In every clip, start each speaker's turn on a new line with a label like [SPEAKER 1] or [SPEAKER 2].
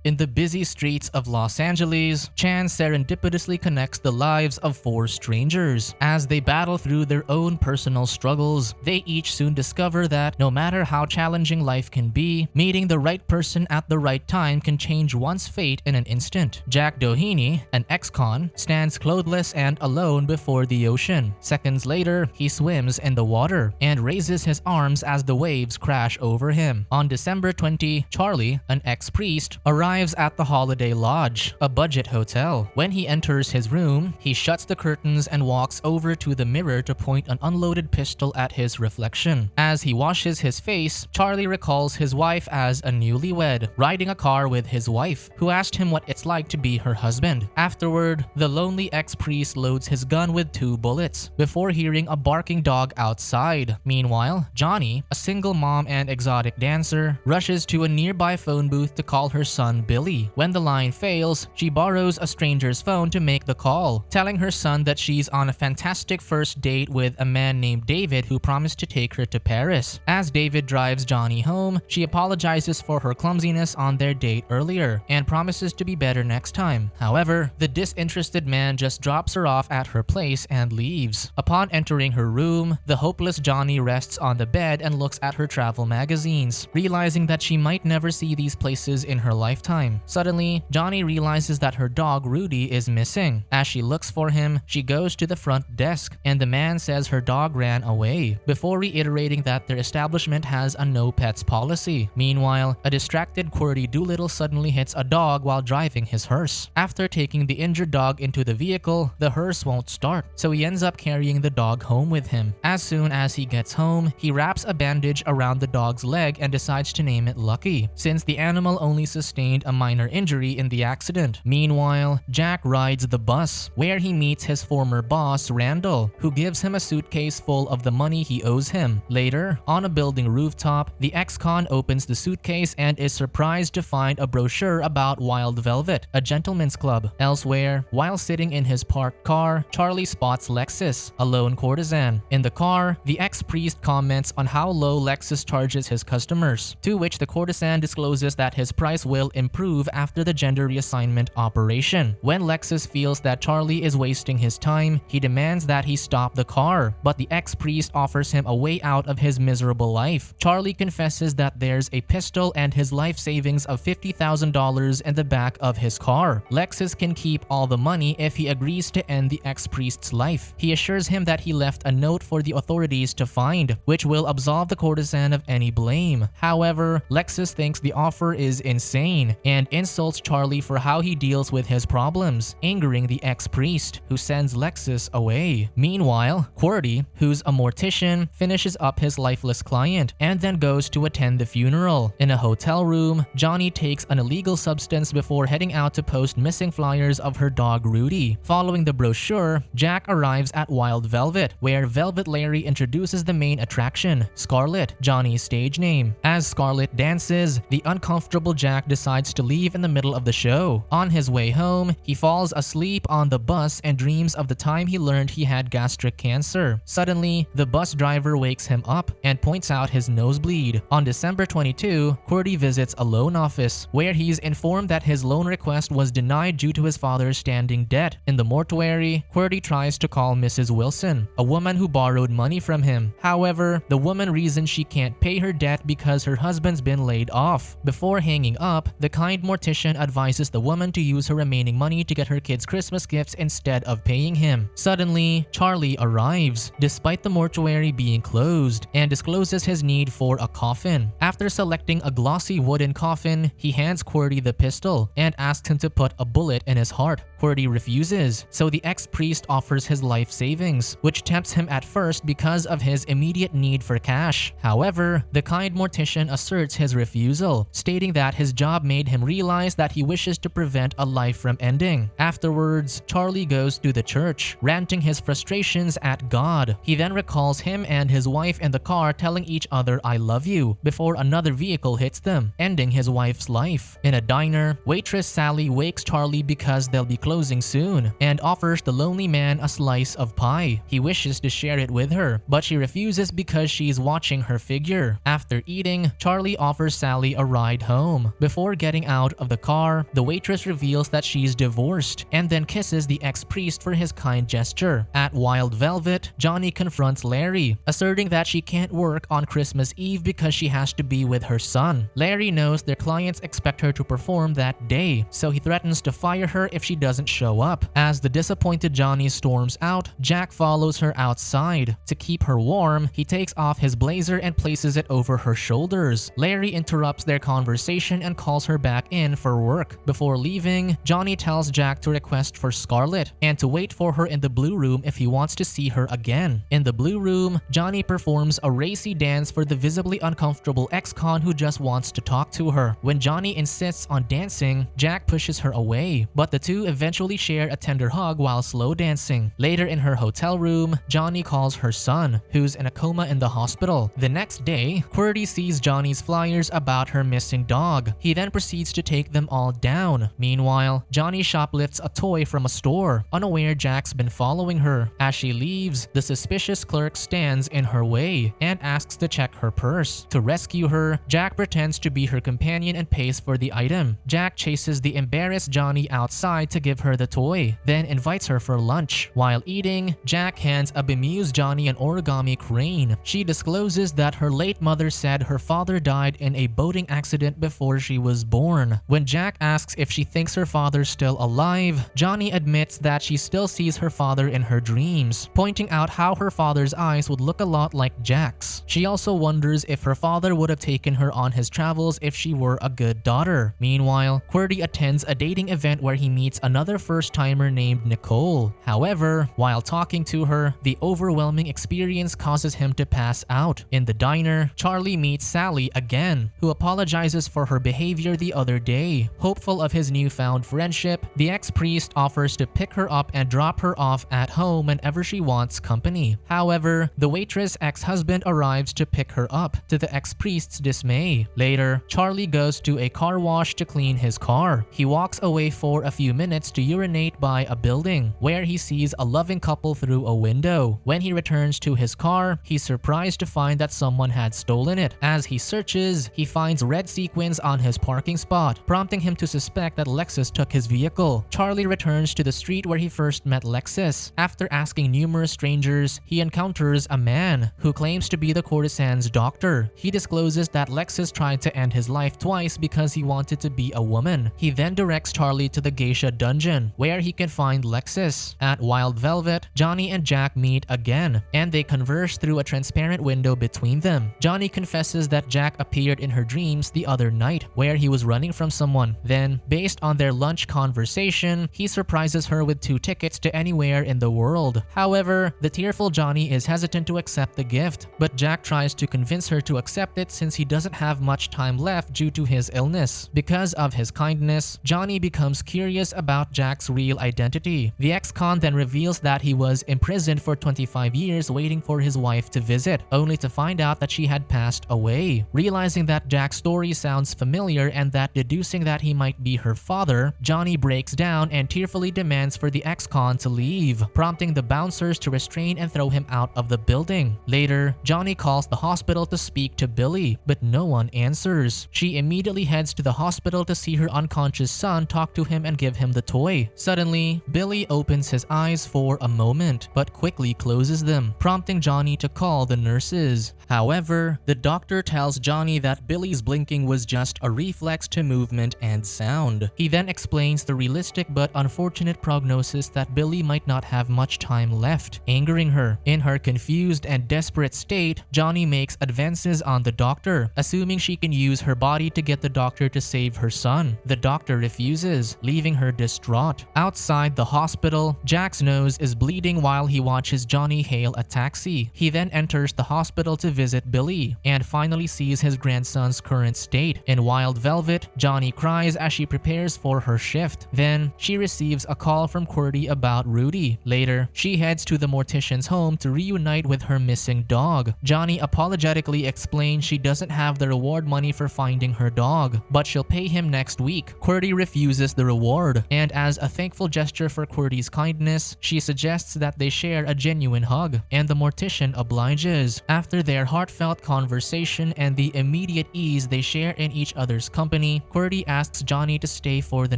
[SPEAKER 1] In the busy streets of Los Angeles, Chan serendipitously connects the lives of 4 strangers. As they battle through their own personal struggles, they each soon discover that no matter how challenging life can be, meeting the right person at the right time can change one's fate in an instant. Jack Doheny, an ex-con, stands clothless and alone before the ocean. Seconds later, he swims in the water and raises his arms as the waves crash over him. On December 20, Charlie, an ex-priest, arrives at the Holiday Lodge, a budget hotel. When he enters his room, he shuts the curtains and walks over to the mirror to point an unloaded pistol at his reflection. As he washes his face, Charlie recalls his wife as a newlywed, riding a car with his wife, who asked him what it's like to be her husband. Afterward, the lonely ex-priest loads his gun with 2 bullets, before hearing a barking dog outside. Meanwhile, Johnny, a single mom and exotic dancer, rushes to a nearby phone booth to call her son Billy. When the line fails, she borrows a stranger's phone to make the call, telling her son that she's on a fantastic first date with a man named David who promised to take her to Paris. As David drives Johnny home, she apologizes for her clumsiness on their date earlier and promises to be better next time. However, the disinterested man just drops her off at her place and leaves. Upon entering her room, the hopeless Johnny rests on the bed and looks at her travel magazines, realizing that she might never see these places in her lifetime. Suddenly, Johnny realizes that her dog Rudy is missing. As she looks for him, she goes to the front desk, and the man says her dog ran away, before reiterating that their establishment has a no pets policy. Meanwhile, a distracted Qwerty Doolittle suddenly hits a dog while driving his hearse. After taking the injured dog into the vehicle, the hearse won't start, so he ends up carrying the dog home with him. As soon as he gets home, he wraps a bandage around the dog's leg and decides to name it Lucky, since the animal only sustained a minor injury in the accident. Meanwhile, Jack rides the bus, where he meets his former boss, Randall, who gives him a suitcase full of the money he owes him. Later, on a building rooftop, the ex-con opens the suitcase and is surprised to find a brochure about Wild Velvet, a gentleman's club. Elsewhere, while sitting in his parked car, Charlie spots Lexus, a lone courtesan. In the car, the ex-priest comments on how low Lexus charges his customers, to which the courtesan discloses that his price will improve after the gender reassignment operation. When Lexus feels that Charlie is wasting his time, he demands that he stop the car, but the ex-priest offers him a way out of his miserable life. Charlie confesses that there's a pistol and his life savings of $50,000 in the back of his car. Lexus can keep all the money if he agrees to end the ex-priest's life. He assures him that he left a note for the authorities to find, which will absolve the courtesan of any blame. However, Lexus thinks the offer is insane and insults Charlie for how he deals with his problems, angering the ex-priest, who sends Lexus away. Meanwhile, Qwerty, who's a mortician, finishes up his lifeless client and then goes to attend the funeral. In a hotel room, Johnny takes an illegal substance before heading out to post missing flyers of her dog Rudy. Following the brochure, Jack arrives at Wild Velvet, where Velvet Larry introduces the main attraction, Scarlet, Johnny's stage name. As Scarlet dances, the uncomfortable Jack decides to leave in the middle of the show. On his way home, he falls asleep on the bus and dreams of the time he learned he had gastric cancer. Suddenly, the bus driver wakes him up and points out his nosebleed. On December 22, Qwerty visits a loan office, where he's informed that his loan request was denied due to his father's standing debt. In the mortuary, Qwerty tries to call Mrs. Wilson, a woman who borrowed money from him. However, the woman reasons she can't pay her debt because her husband's been laid off. Before hanging up, the kind mortician advises the woman to use her remaining money to get her kids Christmas gifts instead of paying him. Suddenly, Charlie arrives, despite the mortuary being closed, and discloses his need for a coffin. After selecting a glossy wooden coffin, he hands Qwerty the pistol and asks him to put a bullet in his heart. Qwerty refuses, so the ex-priest offers his life savings, which tempts him at first because of his immediate need for cash. However, the kind mortician asserts his refusal, stating that his job made him realize that he wishes to prevent a life from ending. Afterwards, Charlie goes to the church, ranting his frustrations at God. He then recalls him and his wife in the car telling each other "I love you" before another vehicle hits them, ending his wife's life. In a diner, waitress Sally wakes Charlie because they'll be closing closing soon and offers the lonely man a slice of pie. He wishes to share it with her, but she refuses because she's watching her figure. After eating, Charlie offers Sally a ride home. Before getting out of the car, the waitress reveals that she's divorced and then kisses the ex-priest for his kind gesture. At Wild Velvet, Johnny confronts Larry, asserting that she can't work on Christmas Eve because she has to be with her son. Larry knows their clients expect her to perform that day, so he threatens to fire her if she doesn't show up. As the disappointed Johnny storms out, Jack follows her outside. To keep her warm, he takes off his blazer and places it over her shoulders. Larry interrupts their conversation and calls her back in for work. Before leaving, Johnny tells Jack to request for Scarlett and to wait for her in the blue room if he wants to see her again. In the blue room, Johnny performs a racy dance for the visibly uncomfortable ex-con who just wants to talk to her. When Johnny insists on dancing, Jack pushes her away, but the two eventually share a tender hug while slow dancing. Later in her hotel room, Johnny calls her son, who's in a coma in the hospital. The next day, Qwerty sees Johnny's flyers about her missing dog. He then proceeds to take them all down. Meanwhile, Johnny shoplifts a toy from a store, unaware Jack's been following her. As she leaves, the suspicious clerk stands in her way and asks to check her purse. To rescue her, Jack pretends to be her companion and pays for the item. Jack chases the embarrassed Johnny outside to give her the toy, then invites her for lunch. While eating, Jack hands a bemused Johnny an origami crane. She discloses that her late mother said her father died in a boating accident before she was born. When Jack asks if she thinks her father's still alive, Johnny admits that she still sees her father in her dreams, pointing out how her father's eyes would look a lot like Jack's. She also wonders if her father would have taken her on his travels if she were a good daughter. Meanwhile, Qwerty attends a dating event where he meets another first-timer named Nicole. However, while talking to her, the overwhelming experience causes him to pass out. In the diner, Charlie meets Sally again, who apologizes for her behavior the other day. Hopeful of his newfound friendship, the ex-priest offers to pick her up and drop her off at home whenever she wants company. However, the waitress' ex-husband arrives to pick her up, to the ex-priest's dismay. Later, Charlie goes to a car wash to clean his car. He walks away for a few minutes to urinate by a building, where he sees a loving couple through a window. When he returns to his car, he's surprised to find that someone had stolen it. As he searches, he finds red sequins on his parking spot, prompting him to suspect that Lexus took his vehicle. Charlie returns to the street where he first met Lexus. After asking numerous strangers, he encounters a man who claims to be the courtesan's doctor. He discloses that Lexus tried to end his life twice because he wanted to be a woman. He then directs Charlie to the geisha dungeon, where he can find Lexus. At Wild Velvet, Johnny and Jack meet again, and they converse through a transparent window between them. Johnny confesses that Jack appeared in her dreams the other night, where he was running from someone. Then, based on their lunch conversation, he surprises her with 2 tickets to anywhere in the world. However, the tearful Johnny is hesitant to accept the gift, but Jack tries to convince her to accept it since he doesn't have much time left due to his illness. Because of his kindness, Johnny becomes curious about Jack's real identity. The ex-con then reveals that he was imprisoned for 25 years waiting for his wife to visit, only to find out that she had passed away. Realizing that Jack's story sounds familiar and that deducing that he might be her father, Johnny breaks down and tearfully demands for the ex-con to leave, prompting the bouncers to restrain and throw him out of the building. Later, Johnny calls the hospital to speak to Billy, but no one answers. She immediately heads to the hospital to see her unconscious son, talk to him and give him the toy. Suddenly, Billy opens his eyes for a moment, but quickly closes them, prompting Johnny to call the nurses. However, the doctor tells Johnny that Billy's blinking was just a reflex to movement and sound. He then explains the realistic but unfortunate prognosis that Billy might not have much time left, angering her. In her confused and desperate state, Johnny makes advances on the doctor, assuming she can use her body to get the doctor to save her son. The doctor refuses, leaving her distraught. Outside the hospital, Jack's nose is bleeding while he watches Johnny hail a taxi. He then enters the hospital to visit Billy, and finally sees his grandson's current state. In Wild Velvet, Johnny cries as she prepares for her shift. Then, she receives a call from Qwerty about Rudy. Later, she heads to the mortician's home to reunite with her missing dog. Johnny apologetically explains she doesn't have the reward money for finding her dog, but she'll pay him next week. Qwerty refuses the reward, and as a thankful gesture for Qwerty's kindness, she suggests that they share a genuine hug, and the mortician obliges. After their heartfelt conversation and the immediate ease they share in each other's company, Qwerty asks Johnny to stay for the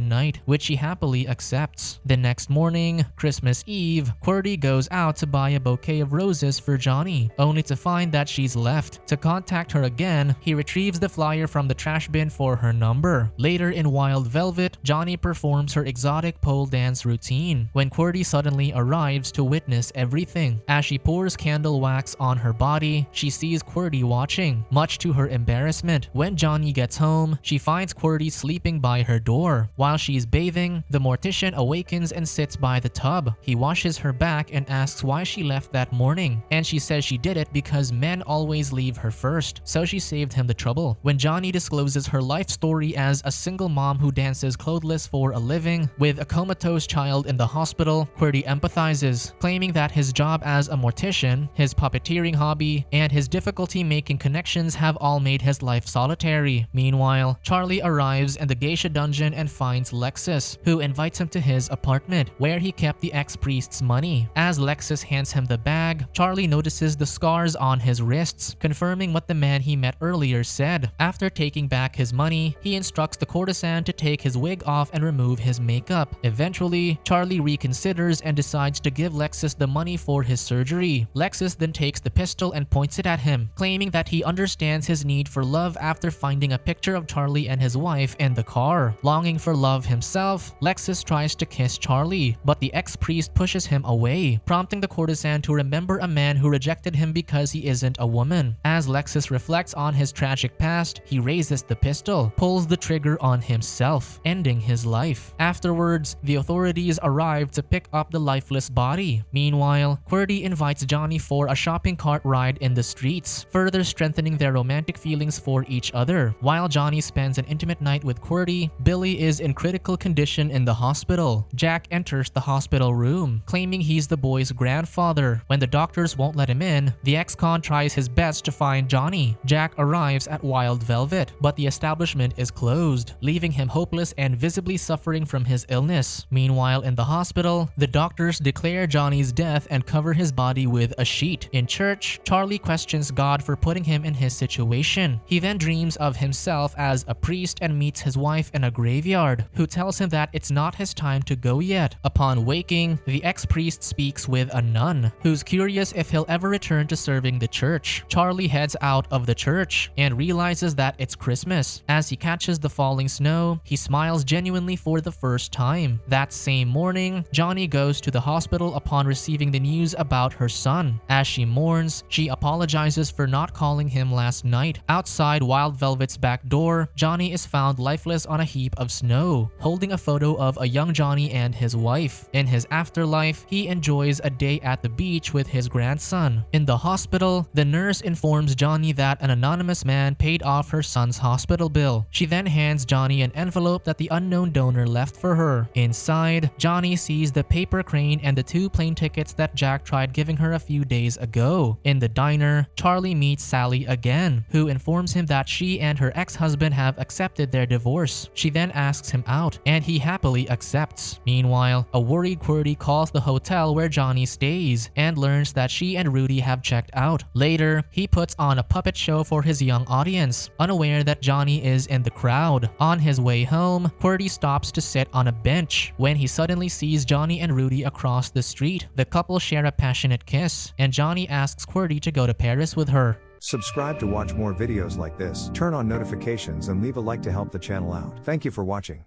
[SPEAKER 1] night, which he happily accepts. The next morning, Christmas Eve, Qwerty goes out to buy a bouquet of roses for Johnny, only to find that she's left. To contact her again, he retrieves the flyer from the trash bin for her number. Later in Wild Velvet, Johnny performs her exotic pole dance routine when Qwerty suddenly arrives to witness everything. As she pours candle wax on her body, she sees Qwerty watching, much to her embarrassment. When Johnny gets home, she finds Qwerty sleeping by her door. While she's bathing, the mortician awakens and sits by the tub. He washes her back and asks why she left that morning, and she says she did it because men always leave her first, so she saved him the trouble. When Johnny discloses her life story as a single mom who dances clothless for a living with a comatose child in the hospital, Qwerty empathizes, claiming that his job as a mortician, his puppeteering hobby, and his difficulty making connections have all made his life solitary. Meanwhile, Charlie arrives in the geisha dungeon and finds Lexus, who invites him to his apartment, where he kept the ex-priest's money. As Lexus hands him the bag, Charlie notices the scars on his wrists, confirming what the man he met earlier said. After taking back his money, he instructs the courtesan to take his wig off and remove his makeup. Eventually, Charlie reconsiders and decides to give Lexus the money for his surgery. Lexus then takes the pistol and points it at him, claiming that he understands his need for love after finding a picture of Charlie and his wife in the car. Longing for love himself, Lexus tries to kiss Charlie, but the ex-priest pushes him away, prompting the courtesan to remember a man who rejected him because he isn't a woman. As Lexus reflects on his tragic past, he raises the pistol, pulls the trigger on himself, ending his life. Afterwards, the authorities arrive to pick up the lifeless body. Meanwhile, Qwerty invites Johnny for a shopping cart ride in the streets, further strengthening their romantic feelings for each other. While Johnny spends an intimate night with Qwerty, Billy is in critical condition in the hospital. Jack enters the hospital room, claiming he's the boy's grandfather. When the doctors won't let him in, the ex-con tries his best to find Johnny. Jack arrives at Wild Velvet, but the establishment is closed, leaving him hopeless and visibly suffering from his illness. Meanwhile, in the hospital, the doctors declare Johnny's death and cover his body with a sheet. In church, Charlie questions God for putting him in his situation. He then dreams of himself as a priest and meets his wife in a graveyard, who tells him that it's not his time to go yet. Upon waking, the ex-priest speaks with a nun, who's curious if he'll ever return to serving the church. Charlie heads out of the church and realizes that it's Christmas. As he catches the falling snow, he smiles genuinely for the first time. That same morning, Johnny goes to the hospital upon receiving the news about her son. As she mourns, she apologizes for not calling him last night. Outside Wild Velvet's back door, Johnny is found lifeless on a heap of snow, holding a photo of a young Johnny and his wife. In his afterlife, he enjoys a day at the beach with his grandson. In the hospital, the nurse informs Johnny that an anonymous man paid off her son's hospital bill. She then hands Johnny an envelope that the unknown donor left for her. Inside, Johnny sees the paper crane and the 2 plane tickets that Jack tried giving her a few days ago. In the diner, Charlie meets Sally again, who informs him that she and her ex-husband have accepted their divorce. She then asks him out, and he happily accepts. Meanwhile, a worried Qwerty calls the hotel where Johnny stays and learns that she and Rudy have checked out. Later, he puts on a puppet show for his young audience, unaware that Johnny is in the crowd. On his way home, Qwerty stops to sit on a bench when he suddenly sees Johnny and Rudy across the street. The couple share a passionate kiss, and Johnny asks Qwerty to go to Paris with her.
[SPEAKER 2] Subscribe to watch more videos like this, turn on notifications and leave a like to help the channel out. Thank you for watching.